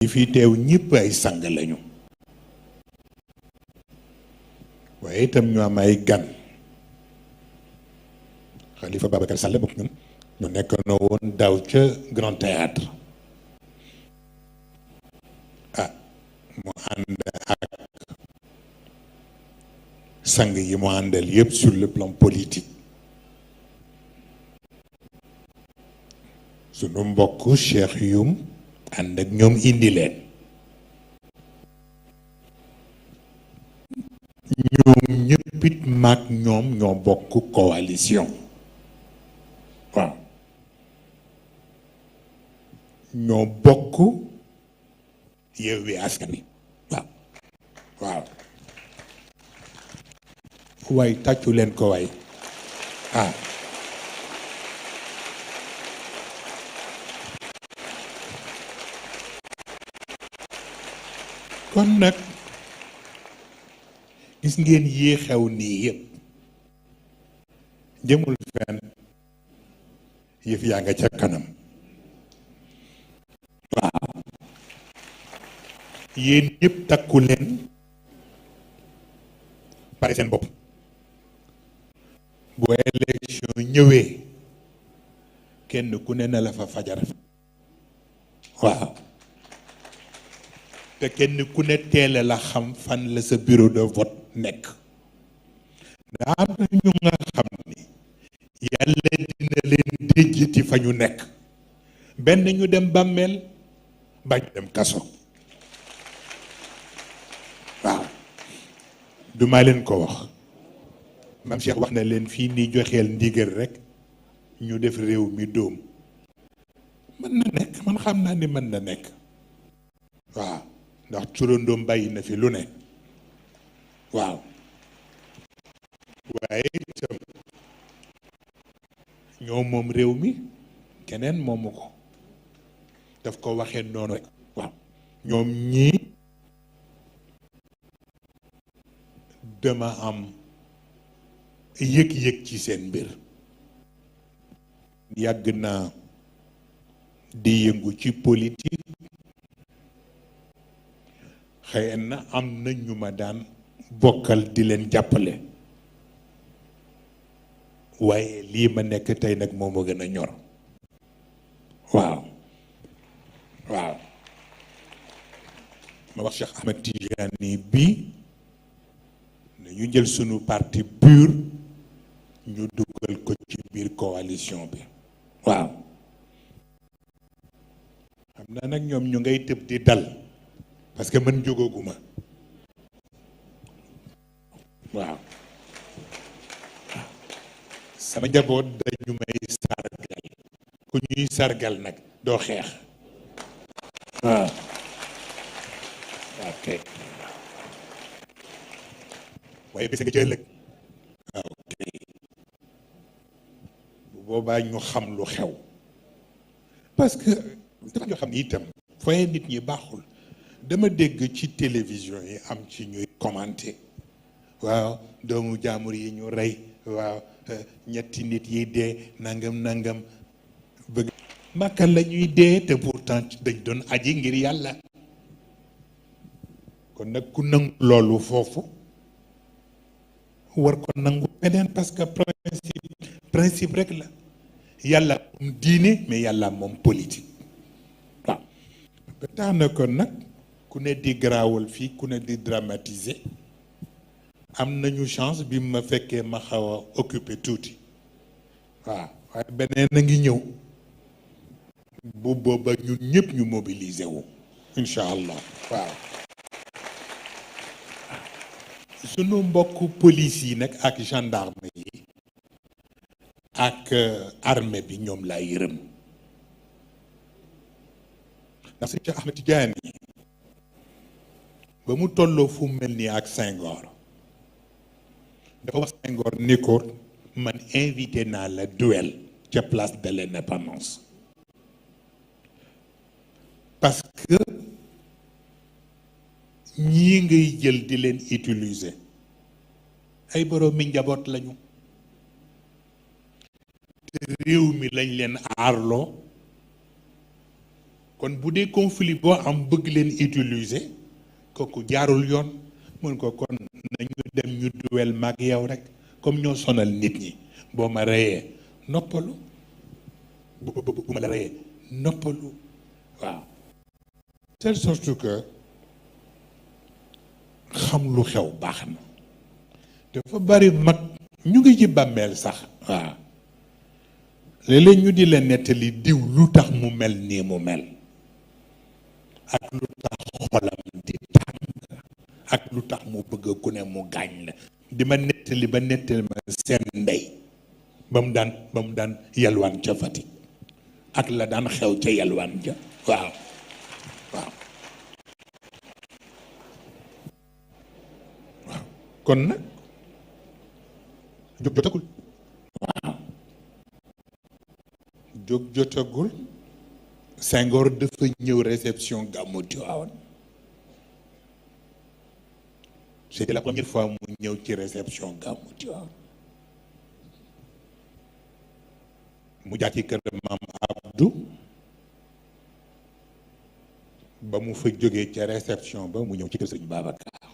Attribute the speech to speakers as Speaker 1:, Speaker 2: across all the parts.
Speaker 1: ñi fi teew ñëpp ay sang lañu waaye itam ñu am ay gan Khalifa Babacar Sall bokk ñun ñu nekk na woon daaw ca Grand Théâtre mu ànd ak sang yi mu àndal yëpp sur le plan politique sunu mbokk Cheikh Youm ànd ak ñoom indi leen ñoom ñëppit maag ñoom ñoo bokk coalition waaw ñoo bokk Yewwi Askan Wi waaw waaw waay tàccu leen ko waay kon nag gis ngeen yii xew nii yëpp jëmul fenn yëf yaa nga ca kanam waaw yéen ñëpp takku leen pare seen bopp bu élection ñëwee kenn ku ne na la fa fajar waaw te kenn ku ne teele la xam fan la sa bureau de vote nekk daa am na ñu nga xam ni yàlla dina leen déjjati fa ñu nekk benn ñu dem bàmmeel ba ñu dem kaso waaw duma leen ko wax Maam Cheikh wax na leen fii ni joxeel ndigal rek ñu def réew mi dóom mën na nekk man xam naa ni mën na nekk waaw ndax turandoom bàyyi na fi lu ne waaw waaye itam ñoo moom réew mi keneen moomu ko daf ko waxee noonu rek waaw ñoom ñii dama am yëg-yëg ci seen mbir yàgg naa di yëngu ci politique xëy na am na ñu ma daan bokkal di leen jàppale waaye lii ma nekk tey nag moo ma gën a ñor waaw waaw ma wax Cheikh Ahmed Tidiane bi nañu jël sunu parti pur ñu dugal ko ci biir coalition bi waaw xam naa nag ñoom ñu ngay tëb di dal parce que man jógaguma waaw sama njaboot dañu may sargal ku ñuy sargal nag doo xeex waaw ok waaye bés nga ci ëllëg ok bu boobaa ñu xam lu xew parce que dafa ñoo xam ni itam fooy nit ñi baaxul dama dégg ci télévision yi am ci ñuy commenter waaw doomu jaamur yi ñu rey waaw ñetti nit yi dee nangam nangam bëgg Makka la ñuy dee te pourtant dañ doon aji ngir yàlla kon nag ku nangu loolu foofu war ko nangu beneen parce que principe rek la yàlla moom diine mais yàlla moom politique waaw ba tax na kon nag ku ne di garaawal fii ku ne di dramatiser am nañu chance bi ma fekkee ma xaw a occupé tuuti waaw waaye beneen a ngi ñëw bu booba ñun ñëpp ñu mobiliser wu incha allah waaw sunu mbokk police yi nag ak gendarme yi ak armée bi ñoom laa yërëm ndax sëñ Cheikh Ahmed Tidiane ba mu tolloo fu mel nii ak Senghor dafa wax Senghor ni ko man invité naa la duel ca place de l'Indépendance parce que ñii ngay jël di leen utiliser ay borom mi njaboot lañu te réew mi lañ leen aarloo kon bu dee conflit boo am bëgg leen utiliser kooku jaarul yoon. mun ko kon nañu dem ñu duwel mag yow rek comme ñoo sonal nit ñi boo ma reyee noppalu bu ma la reyee noppalu waaw. telle sorte que xam lu xew baax na. dafa bari mag ñu ngi ci bàmmeel sax waaw léeg-léeg ñu di la nettali diw lu tax mu mel nii mu mel ak lu tax xolam di tàng ak lu tax mu bëgg ku ne mu gaañ la di ma nettali ba nettali ma seen ndey ba mu daan yalwaan ca Fatick ak la daan xew ca yalwaan ja waaw waaw waaw kon nag jóg jotagul waaw jóg jotagul. Senghor dafa ñëw réception gàmmu Tiwaawan c'était la première fois mu ñëw ci réception gàmmu Tiwaawan mu jaar ci kër maam Abdou ba mu fa jógee ca réception ba mu ñëw ci kër sëñ Babacar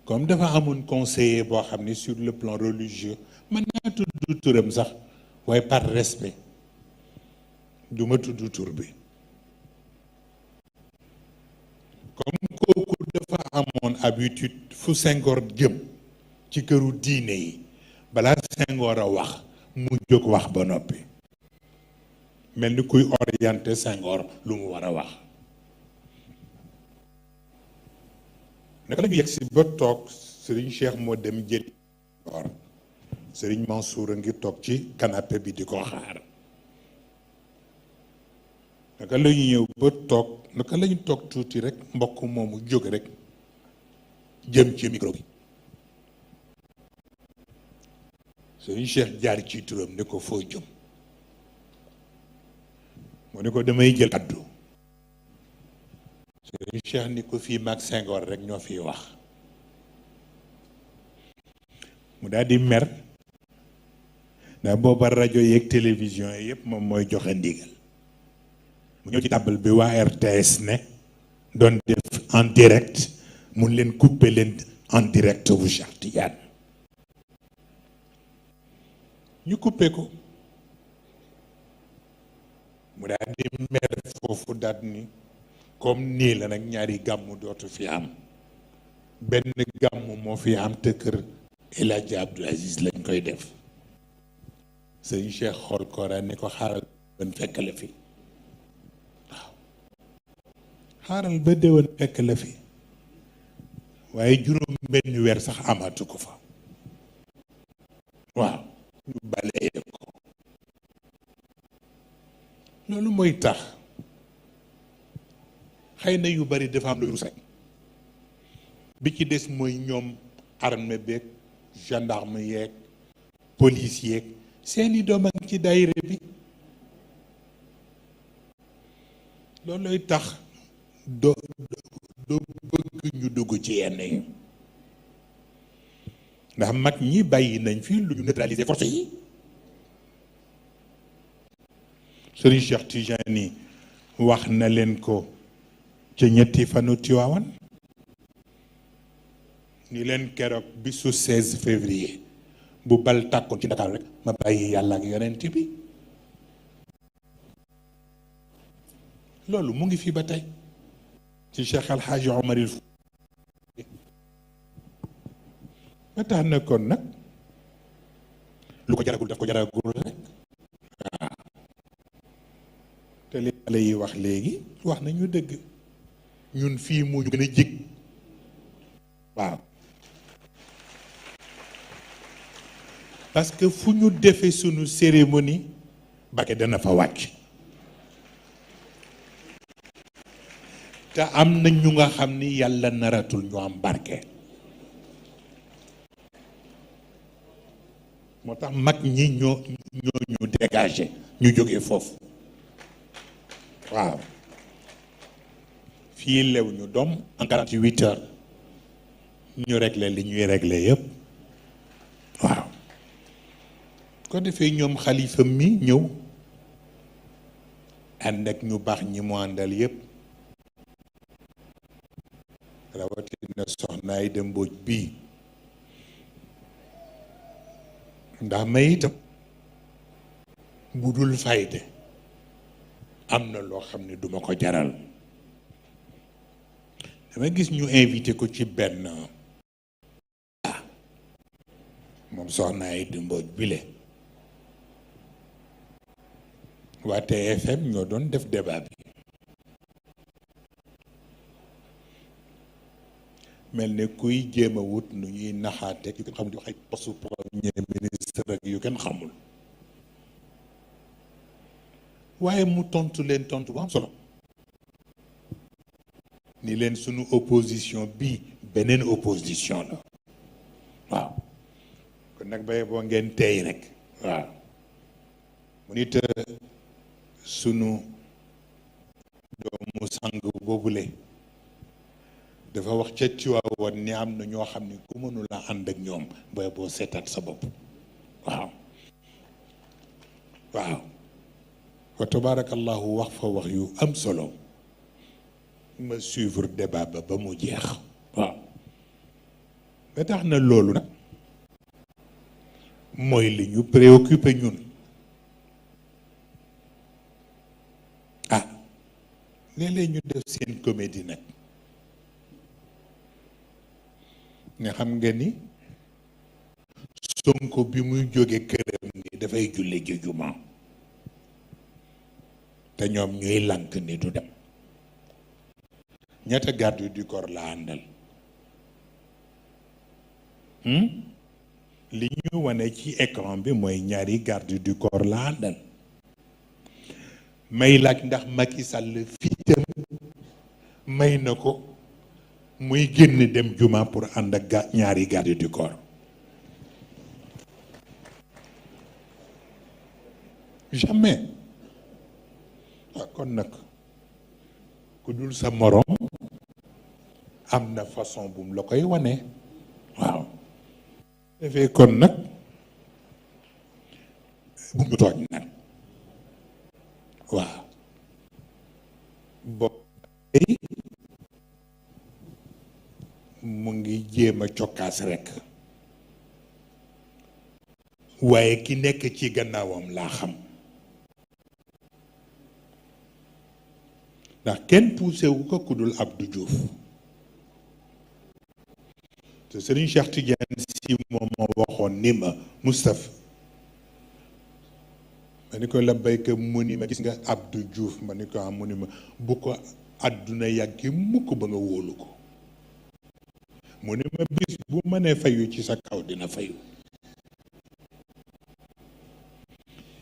Speaker 1: comme dafa amoon conseiller boo xam ne sur le plan religieux man naa tudd turam sax waaye par respect du ma tudd tur bi comme kooku dafa amoon habitude fu Senghor jëm ci këru diine yi balaa Senghor a wax mu jóg wax ba noppi mel ni kuy orienté Senghor lu mu war a wax. naka la ñu yegg si ba toog Serigne Cheikh moo dem jëli Serigne Mansour a ngi toog ci canapé bi di ko xaar. naka la ñu ñëw ba toog naka la ñu toog tuuti rek mbokk moomu jóg rek jëm ci micro bi Serigne Cheikh jaar ci turam ne ko foo jëm mu ne ko damay jël kaddu Serigne Cheikh ni ko fii mag Senghor rek ñoo fiy wax mu daal di mer ndax booba rajo yeeg télévision yi yëpp moom mooy joxe ndigal mu ñëw ci table bi waa RTS ne doon def en direct mun leen couper leen en direct bu Cheikh Tidiane ñu couper ko mu daal di mer foofu daal ni comme nii la nag ñaari gàmmu dootu fi am benn gàmmu moo fi am te kër El Hadji Abdou Aziz lañ koy def sëñ Cheikh xool Kora ni ko xaaral ban fekk la fi waaw xaaral ba déwén fekk la fi waaye juróom benn weer sax amatu ko fa waaw ñu balee ko loolu mooy tax xëy na yu bari dafa am lu rus rek bi ci des mooy ñoom armée beeg gendarme yeeg police yeeg seeni doom a ngi ci daayira bi loolooy tax doo bëgg ñu dugg ci yenn yi ndax mag ñi bàyyi nañ fi lu ñu neutraliser force yi Serigne Cheikh Tijani wax na leen ko ca ñetti fanu Tiwaawan ni leen keroog bisu 16 février bu bal tàkkoon ci Dakar rek ma bàyyi yàlla ak yonent bi loolu mu ngi fi ba tey ci Cheikh Al Hadji Omar il ba tax na kon nag lu ko jaragul daf ko jaragul rek waaw te li xale yi wax léegi wax nañu dëgg ñun fii moo ñu gën a jig waaw parce que fu ñu defee sunu cérémonie barke dana fa wàcc te am na ñu nga xam ni yàlla naratul ñu am barke moo tax mag ñi ñoo ñu dégagé ñu jógee foofu waaw fii lew ñu doom en 48 heures ñu réglé li ñuy réglé yëpp waaw ko defee ñoom xalifa mi ñëw ànd ak ñu baax ñi mu àndal yépp rawatina soxna Aïda Mbodj bii ndax may itam bu dul fayde am na loo xam ne duma ko jaral dama gis ñu invité ko ci benn moom soxna Aïda Mbodj bile waa TFM ñoo doon def débat bi mel ne kuy jéem a wut nu ñuy naxaate yu kenn xamul di wax ay poste premier ministre ak yu kenn xamul waaye mu tontu leen tontu bu am solo ni leen sunu opposition bi beneen opposition la waaw kon nag baye boo ngeen tey rek waaw mu nit sunu doomu sang boobule dafa wax ca Tiwaawan ni am na ñoo xam ne ku mënula ànd ak ñoom baye boo seetaat sa bopp waaw waaw wa tabarakallahu wax fa wax yu am solo ma suivre débat ba mu jeex waaw ba tax na loolu nag mooy li ñu préoccupé ñun ah léeg-léeg ñu def seen comédie nag nga xam nga ni Sonko bi muy jóge këram ni dafay julli ji juma te ñoom ñuy lànk ni du dem ñaata garde du corps la àndal li ñu wane ci écran bi mooy ñaari garde du corps la àndal may laaj ndax Macky Sall fitam may na ko muy génn dem juma pour ànd ak ñaari garde du corps jamais kon nag ku dul sa morom am na façon bu mu la koy wane waaw defee kon nag bu ñu tooñ nag waaw bopp mu ngi jéem a cokkaas rekk waaye ki nekk ci gannaawam laa xam ndax kenn poussé wu ko ku dul Abdou Diouf te Serigne Cheikh Tidiane Sy moom moo waxoon ni ma Moustapha ma ni ko la béykat mu ni ma gis nga Abdou Diouf ma ni ko am mu ni ma bu ko àdduna yàggi mukk ba nga wóolu ko mu ni ma bis bu mënee fayu ci sa kaw dina fayu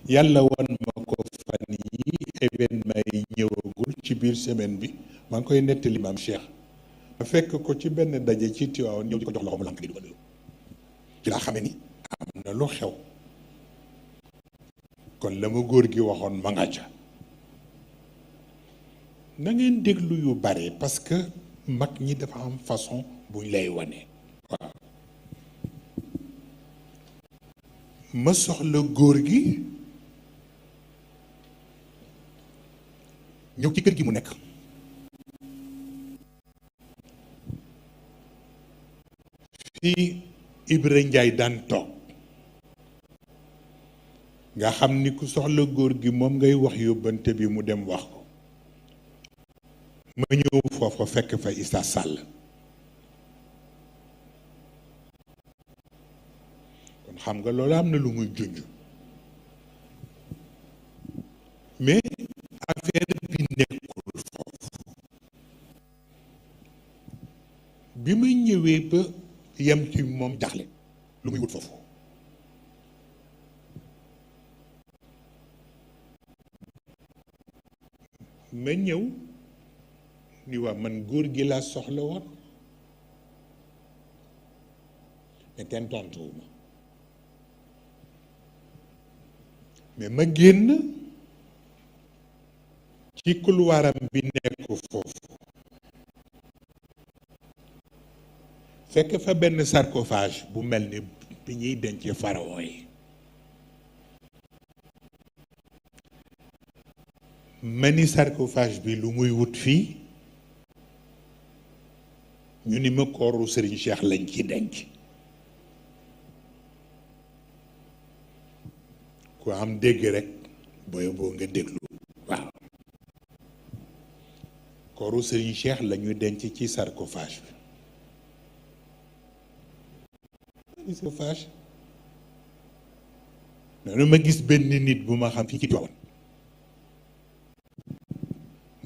Speaker 1: yàlla wan ma ko fan yi événement yi ñëwagul ci biir semaine bi maa ngi koy nettali maam Cheikh ma fekk ko ci benn daje ci Tiwaawan ñëw di ko jox loxo mu lànk di dugal ci laa xamee ni am na lu xew kon la ma góor gi waxoon ma nga ca na ngeen déglu yu bare parce que mag ñi dafa am façon buñ lay wane waaw ma soxla góor gi ñëw ci kër gi mu nekk fii Ibra Njaay daan toog nga xam ni ku soxla góor gi moom ngay wax yóbbante bi mu dem wax ko ma ñëw foofa fekk fa Issa Sall kon xam nga loolu am na lu muy junj mais affaire bi nekkul foofu bi muy ñëwee ba yem ci moom jaxle lu muy wut foofu ma ñëw ni waa man góor gi laa soxla woon mais kenn tontuwu ma mais ma génn ci couloiram bi nekk foofu fekk fa benn sarcophage bu mel ni bi ñuy denc pharaon yi ma ni sarcophage bi lu muy wut fii ñu ni ma kooru Serigne Cheikh lañ ci denc. ku am dégg rek booy boo nga déglu. waaw kooru Serigne Cheikh la ñu denc ci sarcophage bi. sarcophage noonu ma gis benn nit bu ma xam fii ci Tiwaawan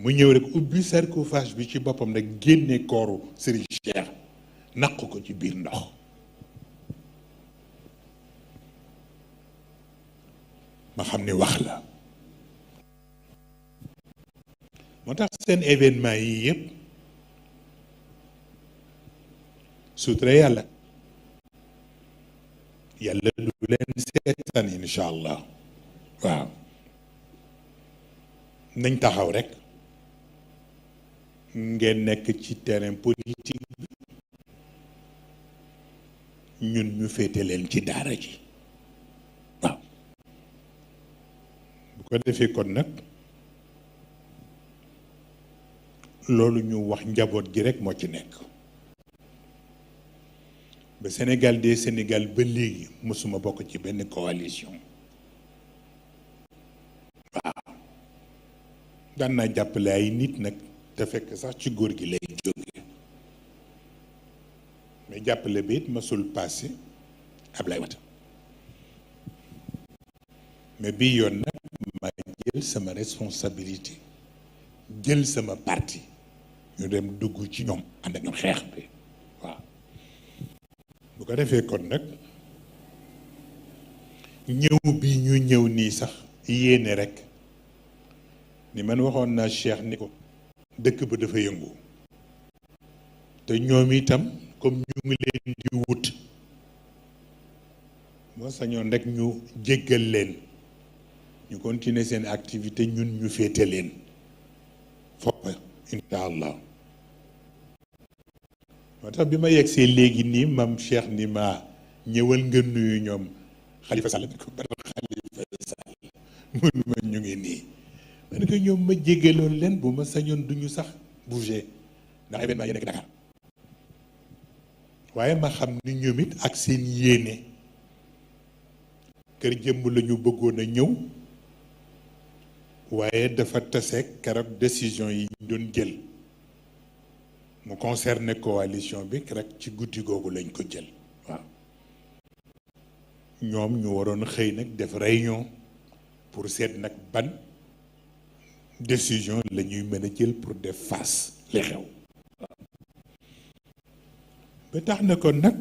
Speaker 1: mu ñëw rek ubbi sarcophage bi ci boppam nag génne kooru Serigne Cheikh naq ko ci biir ndox. ma xam ni wax la. moo tax seen événement yi yëpp sutura yàlla du leen seetaan incha allah. waaw nañ taxaw rek ngeen nekk ci terrain politique bi ñun ñu féete leen ci daara ji. waaw bu ko defee kon nag loolu ñu wax njaboot gi rek moo ci nekk. ba Sénégal des Sénégal ba léegi mësuma bokk ci benn coalition. waaw daan naa jàppale ay nit nag te fekk sax ci góor gi lay jóge mais jàppale bi it mësul passé Ablaye Wade. mais bii yoon nag ma jël sama responsabilité jël sama parti ñu dem dugg ci ñoom ànd ak ñoom xeex bi. waaw bu ko defee kon nag ñëw bi ñu ñëw nii sax yéene rek ni man waxoon naa Cheikh ni ko dëkk ba dafa yëngu te ñoom itam comme ñu ngi leen di wut moo sañoon rek ñu jéggal leen ñu continuer seen activité ñun ñu féete leen foppa incha allah. moo tax bi ma yegsee léegi nii mam Cheikh ni ma ñëwal nga nuyu ñoom Khalifa Sall ni ko ban Khalifa Sall mun ma ñu ngi nii ma ne ko ñoom ma jéggaloon leen bu ma sañoon duñu sax bouger ndax événement yi nekk Dakar waaye ma xam ni ñoom it ak seen yéene kër jëmm la ñu bëggoon a ñëw waaye dafa tase keroog décision yi ñu doon jël mu concerné coalition bi rek ci guddi googu lañ ko jël. waaw ñoom ñu waroon xëy nag def réunion pour seet nag ban décision la ñuy mën a jël pour def face li xew. ba tax na kon nag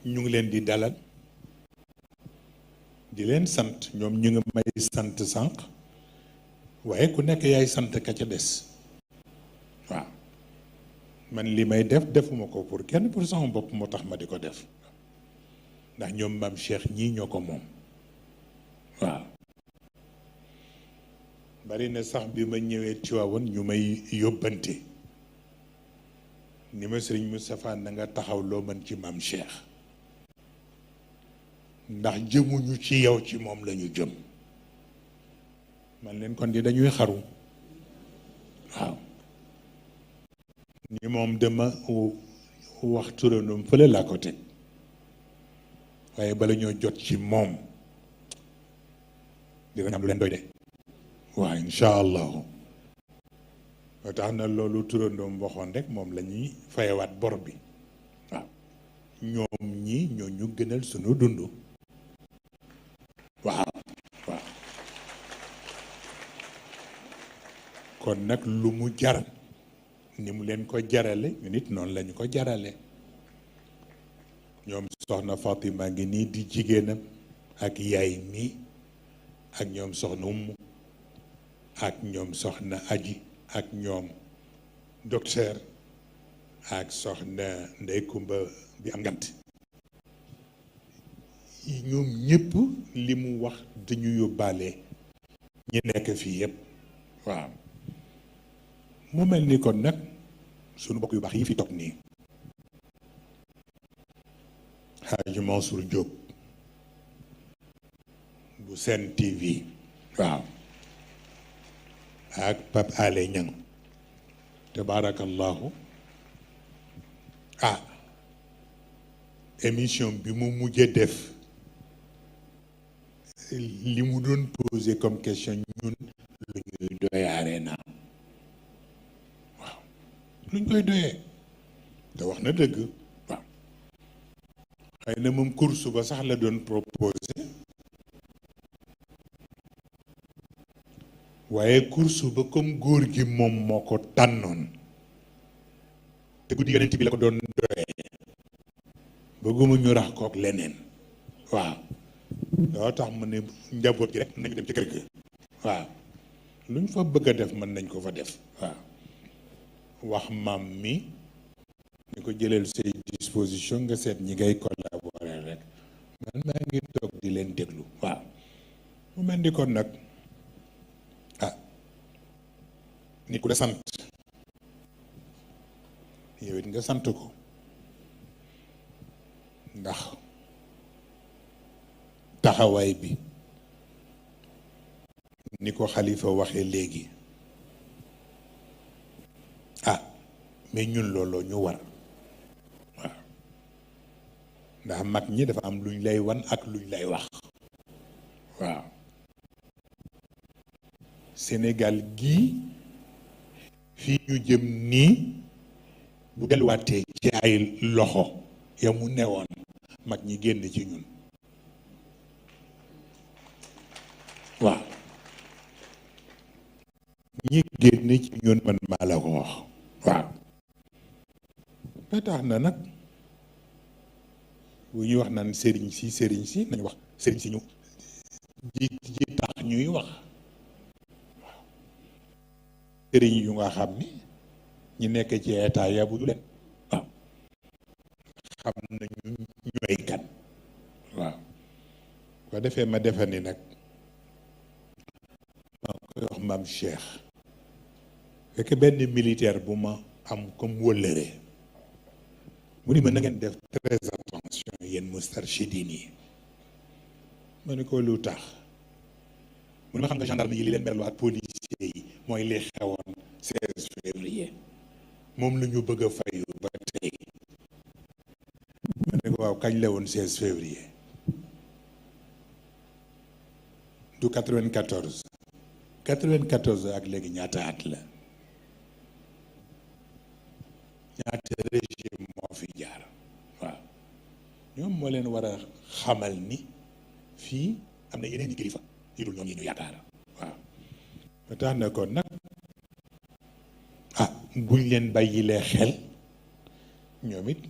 Speaker 1: ñu ngi leen di dalal di leen sant ñoom ñu ngi may sant sànq waaye ku nekk yaay sant ka ca des. waaw man li may def defuma ko pour kenn pour sama bopp moo tax ma di ko def ndax ñoom maam Cheikh ñii ñoo ko moom. waaw bari na sax bi ma ñëwee Tiwaawan ñu may yóbbante ni ma Sëriñ Moustapha na nga taxaw loo mën ci maam Cheikh ndax jëmuñu ci yow ci moom lañu jëm. man leen kon di dañuy xaru. waaw ni moom dama wax turandoom fële laa ko teg waaye bala ñoo jot ci moom dina am lu leen doy de. waaw incha allahu moo tax na loolu turandoom waxoon rek moom la ñuy fayewaat bor bi. waaw ñoom ñi ñoo ñu gënal sunu dund. waaw waaw kon nag lu mu jar ni mu leen ko jarale ñu nit noonu lañu ko jarale. ñoom soxna Fatima ngi nii di jigéenam ak yaay mi ak ñoom soxna Umu ak ñoom soxna Aji ak ñoom docteur ak soxna Ndey Kumba bi am ngant ñoom ñëpp li mu wax dañu yóbbaale ñi nekk fii yëpp. waaw mu mel ni kon nag sunu mbokk yu baax yi fi toog nii Hadji Mansour Diop bu Sen TV. waaw ak Pape Alé Niang tabarakallahu ah émission bi mu mujjee def li mu doon posé comme question ñun lu ñuy doyee Arena waaw luñ koy doyee te wax na dëgg waaw xëy na moom course ba sax la doon proposé waaye course ba comme góor gi moom moo ko tànnoon te guddi yonent bi la ko doon doyee bëgguma ñu rax kook leneen waaw loo tax mu ne njaboot gi rek nañu dem ci kër ga waaw luñ fa bëgg a def mën nañ ko fa def waaw wax maam mi ni ko jëlal say disposition nga seet ñi ngay collaborer rek man maa ngi toog di leen déglu waaw mu mel ni kon nag ah ni ku la sant yow it nga sant ko ndax taxawaay bi ni ko xalifa waxee léegi ah mais ñun looloo ñu war waaw ndax mag ñi dafa am luñ lay wan ak luñ lay wax waaw Sénégal gii fii ñu jëm nii bu delluwaatee ci ay loxo ya mu newoon mag ñi génn ci ñun waaw ñi génn ci ñun man maa la ko wax waaw ba tax na nag bu ñuy wax naan sëriñ si nañu wax sëriñ si ñu ji tax ñuy wax waaw sëriñ yu nga xam ni ñi nekk ci état yabu du leen waaw xam nañu ñooy kan waaw ko defee ma defe ni nag maa koy wax maam Cheikh fekk benn militaire bu ma am comme wëllëre mu ni ma na ngeen def très attention yéen Moustarchidine yi ma ne ko lu tax mu ne ma xam nga gendarme yi li leen merloo ak policier yi mooy li xewoon 16 février moom la ñu bëgg a fayu ba tey ma ne ko waaw kañ la woon 16 février du 94 ak léegi ñaata at la ñaata régime moo fi jaar waaw ñoom moo leen war a xamal ni fii am na yeneen i kilifa yu dul ñoom yi ñu yaakaar waaw ba tax na kon nag ah buñ leen bàyyilee xel ñoom it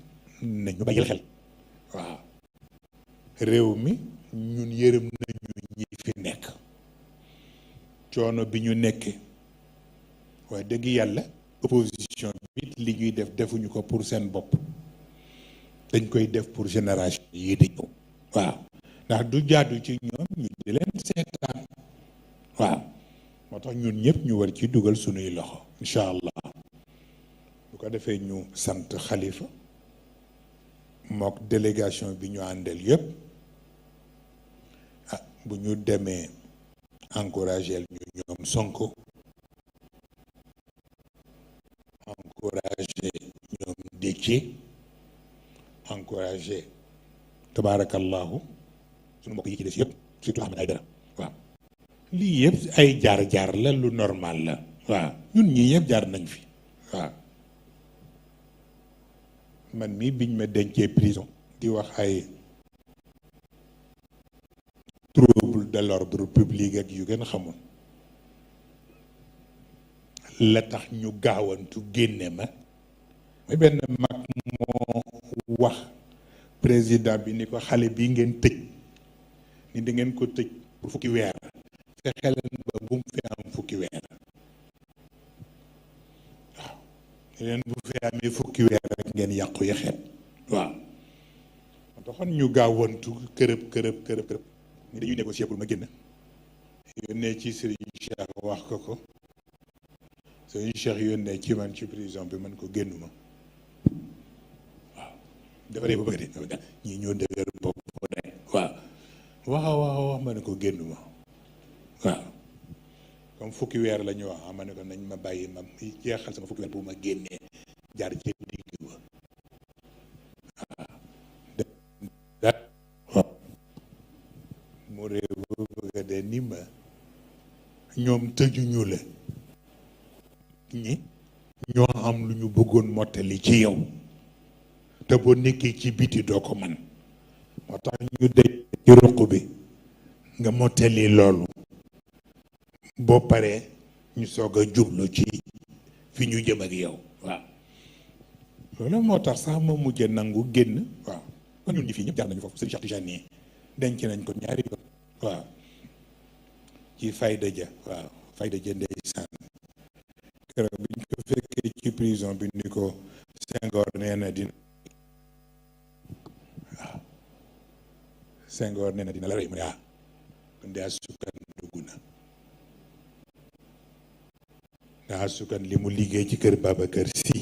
Speaker 1: nañu bàyyil xel waaw réew mi ñun yërëm nañu ñi fi nekk coono bi ñu nekkee waaye dëgg yàlla opposition bi li ñuy def defuñu ko pour seen bopp dañ koy def pour génération yi di ñëw waaw ndax du jaadu ci ñoom ñu di leen seetaan waaw moo tax ñun ñëpp ñu war ci dugal sunuy loxo incha allah bu ko defee ñu sant xalifa mook délégation bi ñu àndal yëpp ah bu ñu demee encouragé ñu ñoom Sonko encouragé ñoom Déthié encouragé tabaarakallahu sunu mbokk yi ci des yëpp surtout Ahmed Aïdara waaw lii yëpp ay jaar-jaar la lu normal la waaw ñun ñii yëpp jaar nañ fi waaw man mii biñ ma dencee prison di wax ay trouble de l'ordre public ak yu gën xamul la tax ñu gaawantu génne ma mooy benn mag moo wax président bi ni ko xale bi ngeen tëj ni da ngeen ko tëj pour fukki weer fexe leen ba bu mu fi am fukki weer waaw leen bu fi amee fukki weer rek ngeen yàqu yaxeet waaw moo taxoon ñu gaawantu kërëb ni dañuy négocier pour ma génn yónnee ci Serigne Cheikh wax ko Serigne Cheikh yónnee ci man ci prison bi man ko génnuma waaw dafa dee ba bëgg de ñii ñoo dëgër bopp rek waaw wax ma ne ko génnuma waaw comme fukki weer la ñu wax ma ne ko nañ ma bàyyi ma jeexal sama fukki weer bu ma génnee jaar ci digg ba waaw mu réew ba bëgga de ni ma ñoom tëjuñu la ñi ñoo am lu ñu bëggoon mottali ci yow te boo nekkee ci biti doo ko man moo tax ñu dej ci ruq bi nga mottali loolu boo paree ñu soog a jublu ci fi ñu jëm ak yow waaw loolu moo tax sax ma mujjee nangu génn waaw kon ñun ñi fii ñëpp jaar nañu foofu sëñ Cheikh Tidiane nii denc nañ ko ñaari yoon waaw ci fayda ja waaw fayda ja ndeysaan keroog bi ñu ko fekkee ci prison bi ni ko Senghor nee na dina waaw Senghor nee na dina la rey mu ne ah kon de asukan dugg na ndax asukan li mu liggéey ci kër Babacar Sy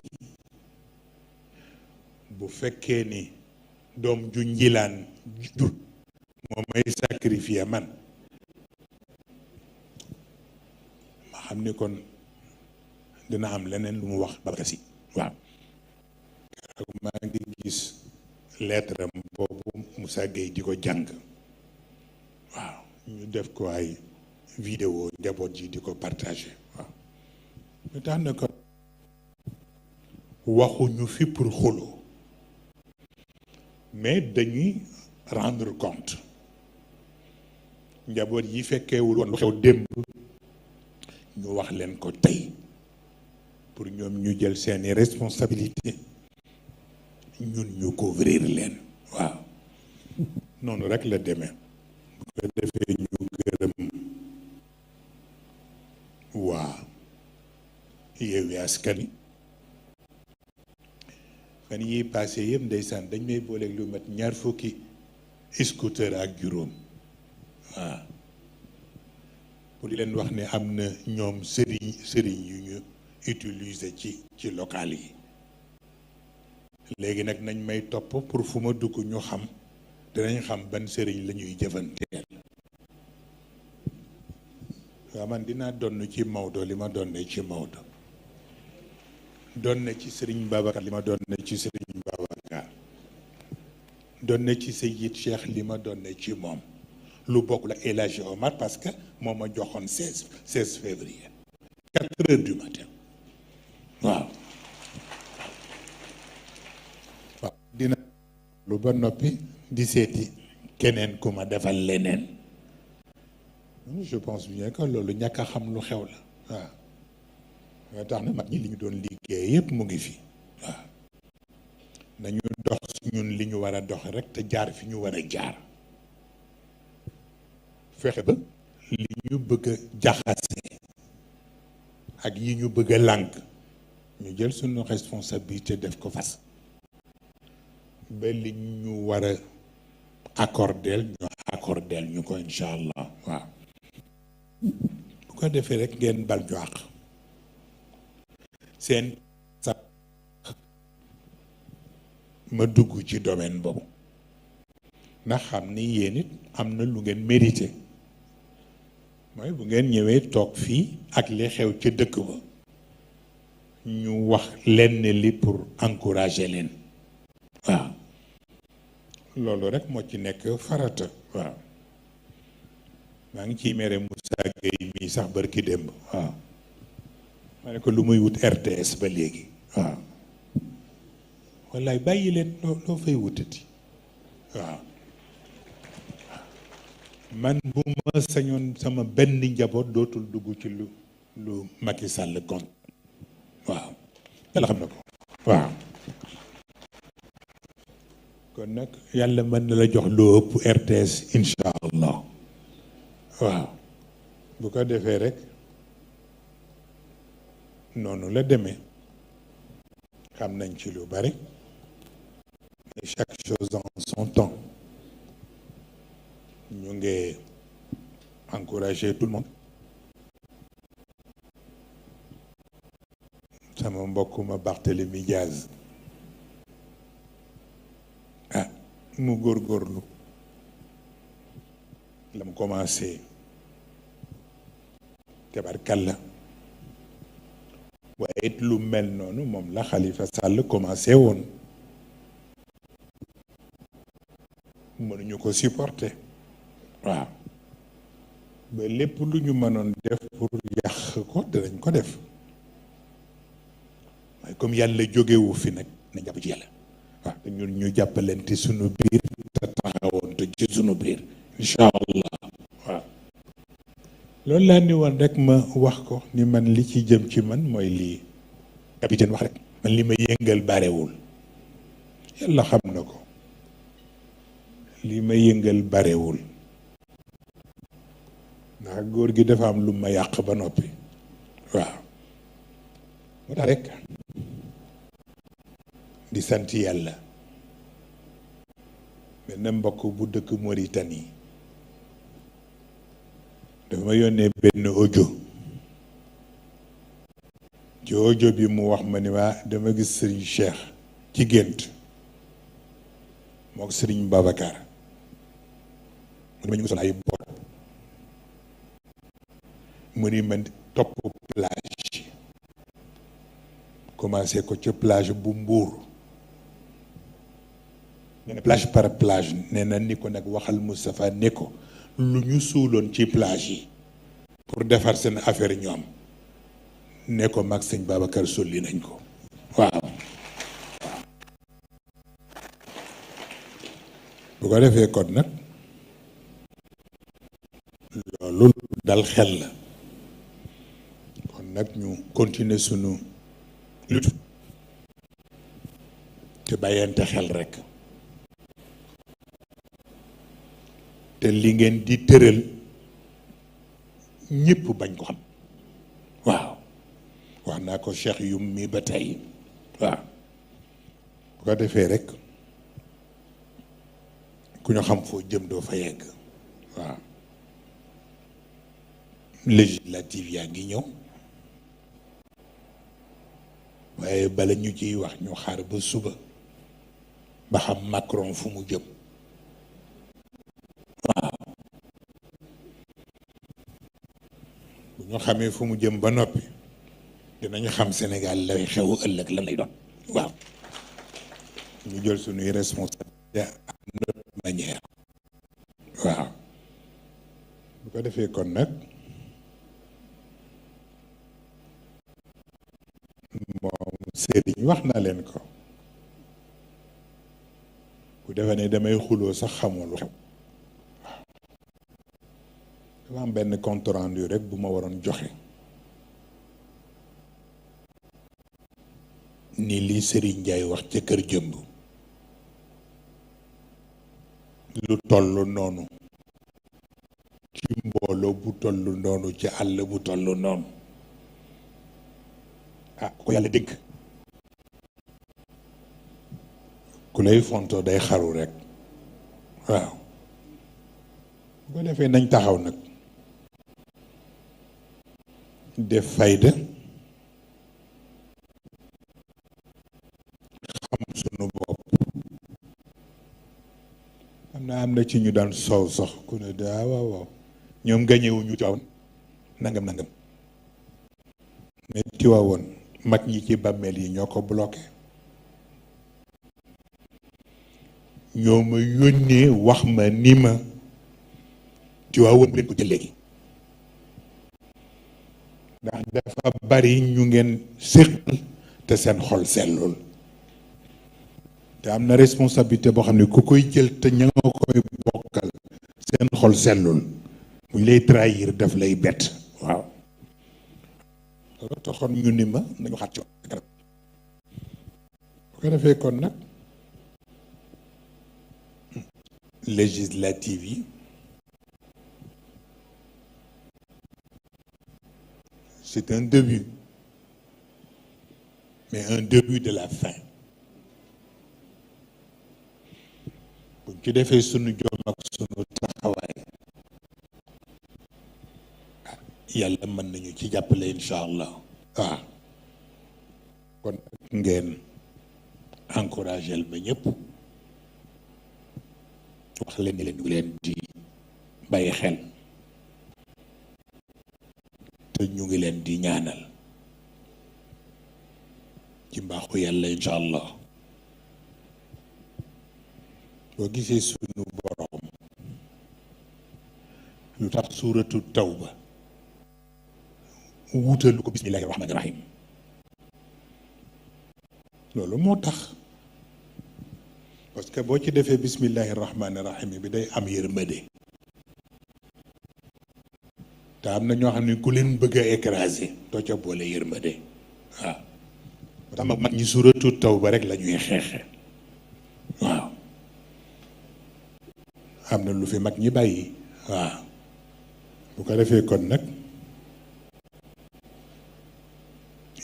Speaker 1: bu fekkee ni doom ju njilaan jur moo may sacrifier man ma xam ni kon dina am leneen lu mu wax Babacar Sy waaw keroog maa ngi gis lettre am boobu Moussa Gueye di ko jàng waaw ñu def ko ay vidéo njaboot ji di ko partagé waaw ñu tax na ko waxuñu fi pour xuloo mais dañuy rendre compte njaboot yi fekkeewul woon lu xew démb ñu wax leen ko tey pour ñoom ñu jël seeni responsabilité ñun ñu couvrir leen waaw noonu rek la demee bu ko defee ñu gërëm waa Yewwi Askan Wi fan yi passé yëpp ndeysaan dañ may booleeg lu mat ñaar fukki scooter ak juróom waaw pour di leen wax ne am na ñoom sëriñ yu ñu utiliser ci local yi léegi nag nañ may topp pour fu ma dugg ñu xam dinañ xam ban sëriñ la ñuy jëfanteel waaw man dinaa donn ci Maodo li ma donne ci Maodo donne ci sëriñ Babacar li ma donne ci sëriñ Babacar donne ci Seyid Cheikh li ma donne ci moom lu bokk la El Hadji Omar parce que moo ma joxoon 16 février 4 heures du matin waaw dina lu ba noppi di seeti keneen ku ma defal leneen je pense bien que loolu ñàkk a xam lu xew la waaw moo tax na mag ñi li ñu doon liggéey yépp mu ngi fi waaw nañu dox ñun li ñu war a dox rek te jaar fi ñu war a jaar fexe ba li ñu bëgg a jaxase ak yi ñu bëgg a lànk ñu jël suñu responsabilité def ko fas ba li ñu war a accordeel ñu ko incha allah waaw bu ko defee rek ngeen bal ñu àq seen sax ma dugg ci domaine boobu ndax xam ni yéen it am na lu ngeen mérité mooy bu ngeen ñëwee toog fii ak li xew ca dëkk ba ñu wax lenn li pour encourager leen waaw loolu rek moo ci nekk farata waaw maa ngi ciy mere Moussa Gueye mii sax barki démb waaw ma ne ko lu muy wut RTS ba léegi waaw wallaay bàyyi leen loo fay wutati waaw man bu ma sañoon sama benn njaboot dootul dugg ci lu Macky Sall kon waaw yàlla xam na ko waaw kon nag yàlla mën na la jox lu ëpp RTS incha allah waaw bu ko defee rek noonu la demee xam nañ ci lu bari mais chaque chose en son temps ñu ngi encourager tout le monde sama mbokkuma Barthélémy Diaz mu góorgóorlu la mu commencé tabarkalla waaye it lu mel noonu moom la Khalifa Sall commencé woon mënuñu ko supporter waaw ba lépp lu ñu mënoon def pour yàq ko danañ ko def waaye comme yàlla jógewu fi nag na jàpp ci yàlla waaw te ñun ñu jàppalante sunu biir te taxawoon te ci sunu biir incha allah waaw loolu laa ni woon rek ma wax ko ni man li ci jëm ci man mooy lii capitaine wax rek man li ma yëngal barewul yàlla xam na ko li ma yëngal barewul ndax góor gi dafa am lu ma yàq ba noppi waaw moo tax rek di sant yàlla benn mbokk bu dëkk Mauritanie dafa ma yónnee benn audio ci audio bi mu wax ma ni waa dama gis Serigne Cheikh ci gént moo ko Serigne Babacar mu ni ma ñu ngi sol ay bot mu ni ma topp plage commencé ko ca plage bu Mbour nee na plage par plage nee na ni ko nag waxal Moustapha ne ko lu ñu suuloon ci plage yi pour defar seen affaire ñoom ne ko mag sëñ Babacar solli nañ ko waaw bu ko defee kon nag loolu dal xel la kon nag ñu continuer sunu lutte te bàyyante xel rekk te li ngeen di tëral ñépp bañ ko xam waaw wax naa ko Cheikh Yum mi ba tey waaw bu ko defee rekk ku ñu xam foo jëm doo fa yegg waaw législative yaa ngi ñëw waaye bala ñu ciy wax ñu xaar ba suba ba xam Macron fu mu jëm waaw bu ñu xamee fu mu jëm ba noppi dinañu xam Sénégal lay xew ëllëg lan lay doon waaw ñu jël suñuy responsabilité à notre manière waaw bu ko defee kon nag moom Serigne wax na leen ko bu defee ne damay xuloo sax xamul lu xew waaw dafa am benn compte rendu rek bu ma waroon joxe ni lii Serigne Ndiaye wax ca kër jëmb lu toll noonu ci mbooloo bu toll noonu ci àll bu toll noonu ah ko yàlla dégg ku lay fontoo day xaru rek waaw bu ko defee nañ taxaw nag def fayda xam sunu bopp am na ci ñu daan soow sax ku ne daa waaw waaw ñoom gañewuñu Tiwaawan nangam nangam mais Tiwaawan mag ñi ci bàmmeel yi ñoo ko bloqué ñoo ma yónnee wax ma ni ma Tiwaawan bu leen ko jël léegi ndax dafa bari ñu ngeen séqal te seen xol sellul te am na responsabilité boo xam ne ku koy jël te ña nga koy bokkal seen xol sellul bu ñu lay trahir daf lay bett waaw loolu taxoon ñu ni ma nañu xaat ci kanam bu ko defee kon nag législative yi c'est un début mais un début de la fin buñ ci defee sunu jom ak sunu taxawaay yàlla mën nañu ci jàppale incha allah waaw kon ngeen encouragel ma ñëpp wax leen ni leen du leen di bàyyi xel te te ñu ngi leen di ñaanal ci mbaaxu yàlla incha allah. boo gisee sunu borom lu tax suuratu tawba wutalu ko bismillahi rahmani rahim loolu moo tax parce que boo ci defee bismillahi rahmani rahim bi day am yërmande te am na ñoo xam ne ku leen bëgg a écraser doo ca boole yërmande waaw moo tax mag ñi suuratu tawba rek la ñuy xeexe waaw am na lu fi mag ñi bàyyi waaw bu ko defee kon nag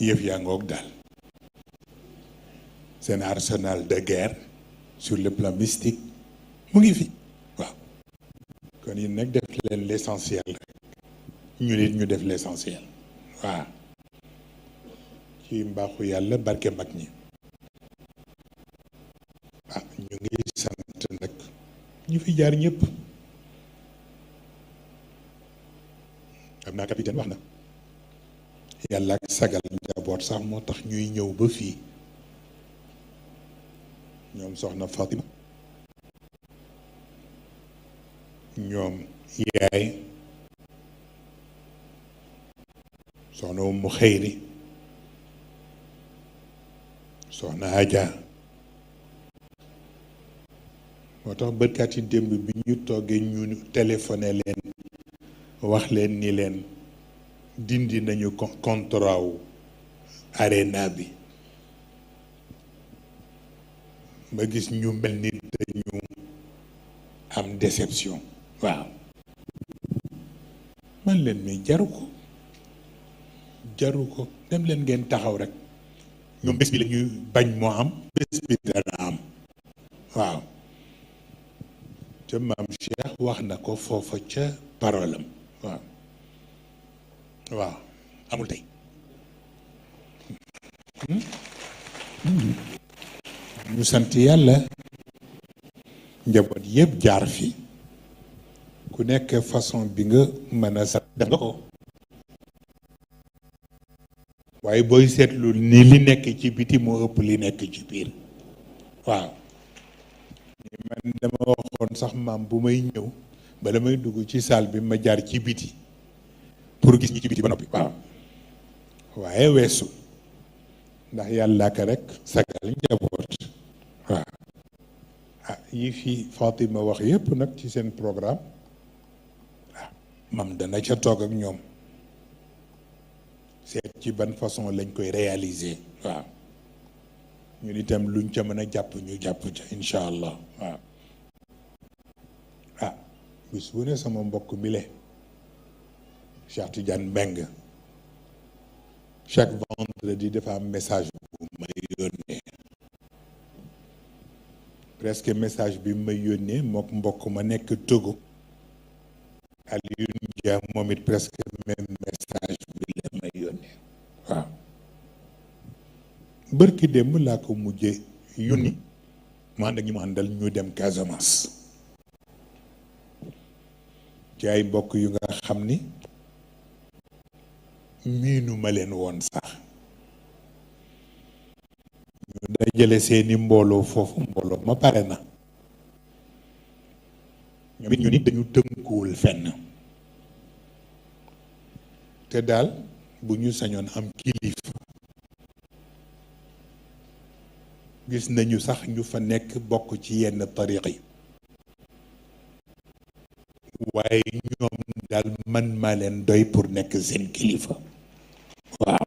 Speaker 1: yëf yaa ngoog daal seen arsenal de guerre sur le plan mystique mu ngi fi waaw kon yi nag def leen l'essentiel rek ñu nit ñu def l'essentiel waaw ci mbaaxu yàlla barke mag ñi ah ñu ngi sant nag ñu fi jaar ñëpp xam naa capitaine wax na yàlla ak sagal njaboot sax moo tax ñuy ñëw ba fii ñoom soxna Fatima ñoom yaay soxna Umu Xeyri soxna Aja moo tax bërkaat yi démb bi ñu toggee ñu téléphoné leen wax leen ni leen dindi nañu contrat wu arena bi ma gis ñu mel ni dañu am déception waaw man leen mais jaru ko dem leen ngeen taxaw rek ñoom bés bi la ñuy bañ moo am bés bi dana am waaw te maam Cheikh wax na ko foofa ca parolam waaw waaw amul tey ñu sant yàlla njaboot yëpp jaar fi ku nekk façon bi nga mën a sax def nga ko waaye booy seetlu ni li nekk ci biti moo ëpp li nekk ci biir waaw man dama waxoon sax maam bu may ñëw bala may dugg ci salle bi ma jaar ci biti pour gis ñi ci biti ba noppi waaw waaye weesu ndax yàlla ka rek sagal njaboot waaw ah yi fi Fatima wax yépp nag ci seen programme waaw mam dana ca toog ak ñoom seet ci ban façon lañ koy réaliser waaw ñun itam luñ ca mën a jàpp ñu jàpp ca incha allah waaw ah bis bu ne sama mbokk mi le Cheikh Tidiane Mbengue chaque vendredi dafa am message bu may yónnee presque message bi may yónnee mook mbokk ma nekk Togo Alioune Dia moom it presque même message bi la may yónnee waaw bërki démb laa ko mujjee yónni mu ànd ak ñi mu àndal ñu dem Casamance ci ay mbokk yu nga xam ni miinu ma leen woon sax ñu dajale seeni mbooloo foofu mbooloo ma pare na ñoom it ñu nit dañu tënkuwul fenn te daal bu ñu sañoon am kilifa gis nañu sax ñu fa nekk bokk ci yenn tariq yi waaye ñoom daal man maa leen doy pour nekk seen kilifa waaw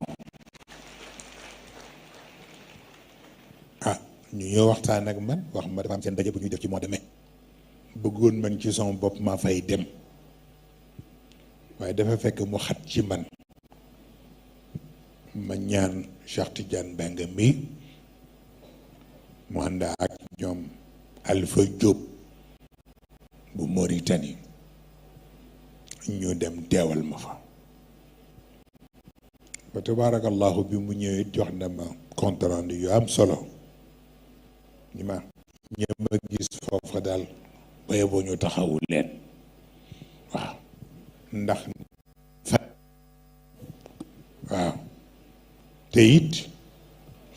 Speaker 1: ah ñu ñëw waxtaan ak man wax ma dafa am seen daje bu ñuy def ci mois de mai bëggoon man ci sama bopp ma fay dem waaye dafa fekk mu xat ci man ma ñaan Cheikh Tidiane Mbengue mi mu ànd ak ñoom Alpha Diop bu Mauritanie ñu dem teewal ma fa ba tabaarakallahu bi mu ñëwee jox na ma compte rendu yu am solo ni ma ñëpp a gis foofa daal baye boo ñu taxawul leen waaw ndax te it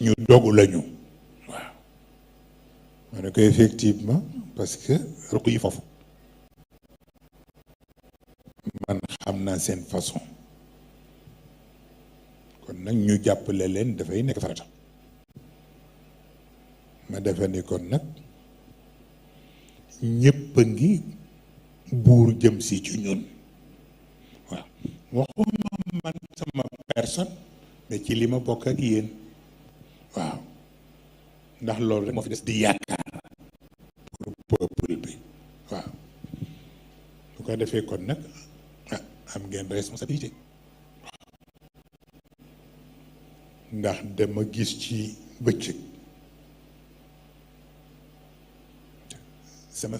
Speaker 1: ñu dogu lañu waaw ma ne ko effectivement parce que ruq yi foofu man xam naa seen façon kon nag ñu jàppale leen dafay nekk farata ma defe ni kon nag ñépp a ngi buur jëm si ci ñun waaw waxuma man sama personne mais ci li ma bokk ak yéen waaw ndax loolu rek moo fi des di yaakaar pour peuple bi waaw bu ko defee kon nag am ngeen responsabilité ndax dama gis ci bëccëg sama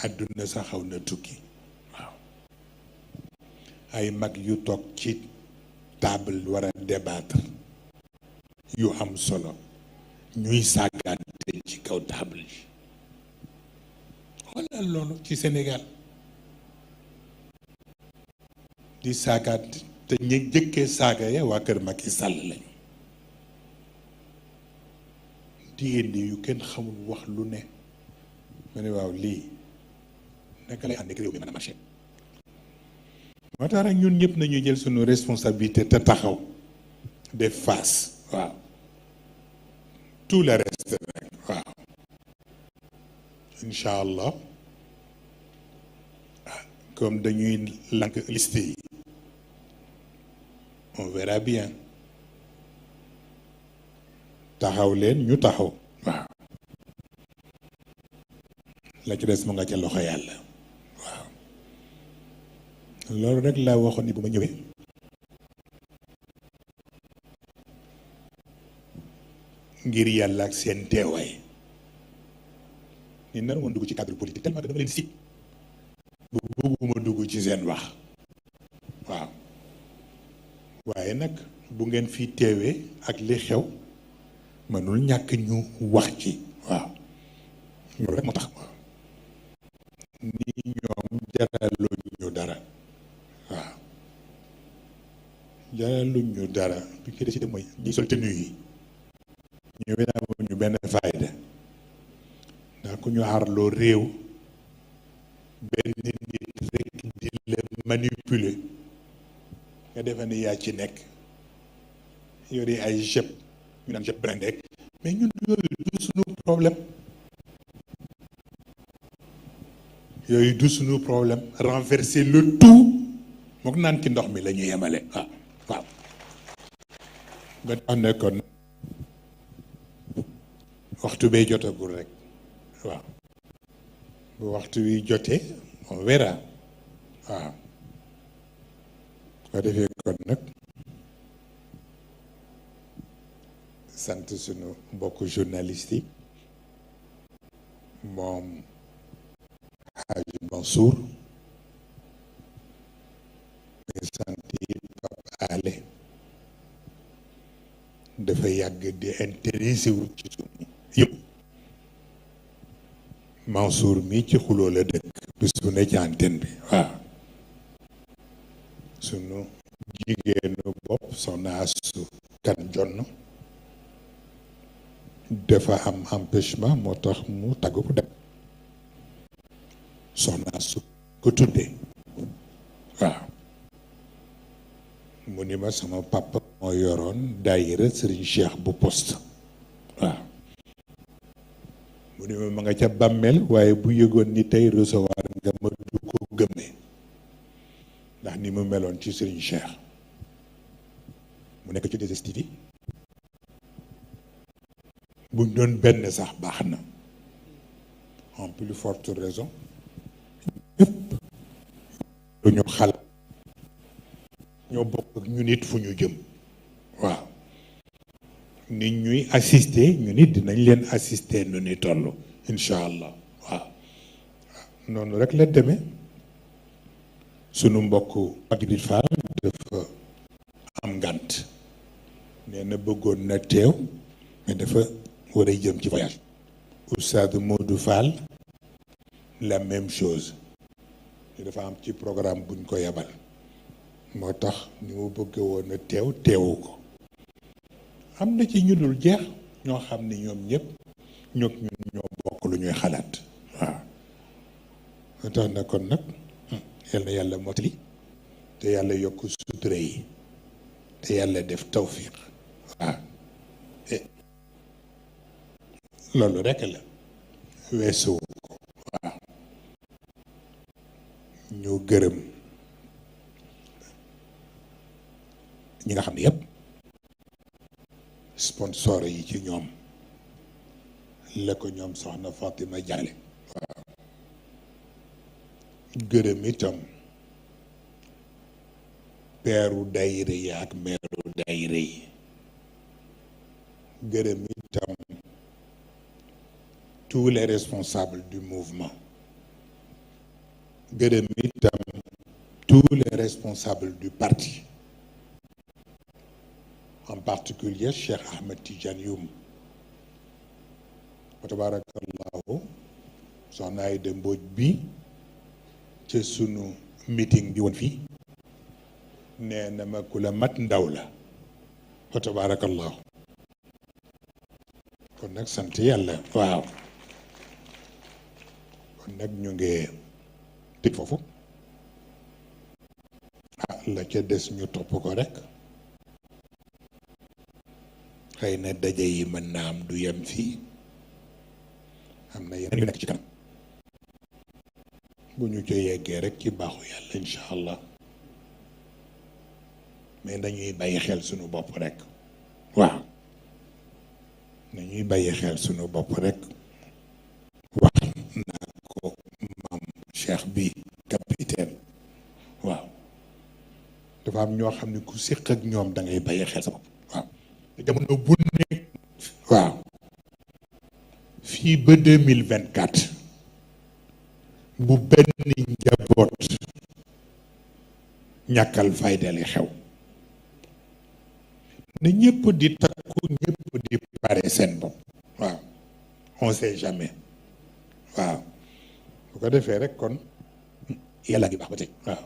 Speaker 1: àdduna sa xaw na tukki waaw ay mag yu toog ci table war a débattre yu am solo ñuy saagaante ci kaw table yi xoolal loolu ci Sénégal di saagaat te ñu jëkkee saaga ya waa kër Macky Sall lañu di indi yu kenn xamul wax lu ne ma ne waaw lii naka lay ànd ak réew mi mën a marché moo tax rek ñun ñëpp nañu jël suñu responsabilité te taxaw def face waaw tout le reste nag waaw incha allah comme dañuy lank liste yi on verra bien taxaw leen ñu taxaw waaw la ci des mu nga ca loxo yàlla waaw loolu rek laa waxoon ni bu ma ñëwee ngir yàlla ak seen teewaay ni nar woon dugg ci cadre politique tellement que dama leen si bu bëgguma dugg ci seen wax waaw waaye nag bu ngeen fi teewee ak li xew mënul ñàkk ñu wax ci waaw loolu rek moo tax waaw ni ñoom jaraluñ ñu dara waaw jaraluñ ñu dara bi ci décidé mooy ñi sol tenue yi ñu ñu benn fayda ndax ku ñu aarloo réew benn nit rek di la manipuler nga defe ne yaa ci nekk yore ay jëpp ñu naan jëpp brindé mais ñun yooyu du suñu problème yooyu du suñu problème renverser le tout mook naan ci ndox mi la ñu yemale waaw waaw ba tax ne kon waxtu bee jotagul rek waaw bu waxtu wi jotee on verra waaw ko defee kon nag sant sunu mbokk journaliste yi moom Hadji Mansour mais sant yi Pape Alé dafa yàgg di intéressé wu ci sunu yëpp Mansour mi ci xuloo la dëkk bis bu ne ci antenne bi waaw sunu jigéenu bopp soxna Asu Kan Jonn dafa am empêchement moo tax mu tàgg ko dem soxna Asu ko tuddee waaw mu ni ma sama papa moo yoroon daayira Serigne Cheikh bu poste waaw mu ni ma nga ca bàmmeel waaye bu yëgoon ni tey recevoir nga ma du ko gëmee ndax ni mu meloon ci Serigne Cheikh mu nekk ci 2STV buñ doon benn sax baax na en plus forte raison ñëpp lu ñu xalaat ñoo bokk ak ñu nit fu ñu jëm waaw nit ñuy assister ñu nit dinañ leen assister nu ni toll incha allah waaw noonu rek la demee sunu mbokk Magrid Fall dafa am ngànt nee na bëggoon na teew mais dafa war a jëm ci voyage Oustaz Modou Fall la même chose dafa am ci programme buñ ko yebal moo tax ni mu bëgg woon a teew teewu ko am na ci ñu dul jeex ñoo xam ni ñoom ñëpp ñoo ñun ñoo bokk lu ñuy xalaat waaw moo tax na kon nag yal na yàlla mottali te yàlla yokk sutura yi te yàlla def tawfiq waaw loolu rekk la weesu waaw ñu gërëm ñi nga xam ne yëpp sponsor yi ci ñoom la ko ñoom soxna Fatima Jaale waaw gërëm itam peeru dayre yi ak meeru dayre yi gërëm itam tous les responsables du mouvement gërëm itam tous les responsables du parti en particulier Cheikh Ahmed Tidiane Youm wa tabarakallahu soxna Aïda Mbodj bi ca sunu meeting bi woon fii nee na ma ku la mat ndaw la wa tabarakallahu kon nag sant yàlla waaw kon nag ñu ngi tëj foofu la ca des ñu topp ko rek xëy na daje yi mën naa am du yem fii am na yeneen yu nekk ci kanam bu ñu ca yeggee rek ci baaxu yàlla incha allah mais dañuy bàyyi xel sunu bopp rek waaw dañuy bàyyi xel sunu bopp rek wax naa ko maam Cheikh bi capitaine waaw dafa am ñoo xam ne ku séq ak ñoom da ngay bàyyi xel sa bopp waaw jamono bu nekk waaw fii ba 2024 bu benn njaboot ñàkkal faydali xew na ñëpp di takku ñëpp di pare seen bopp waaw on sait jamais waaw bu ko defee rek kon yàlla ngi baax ba tey waaw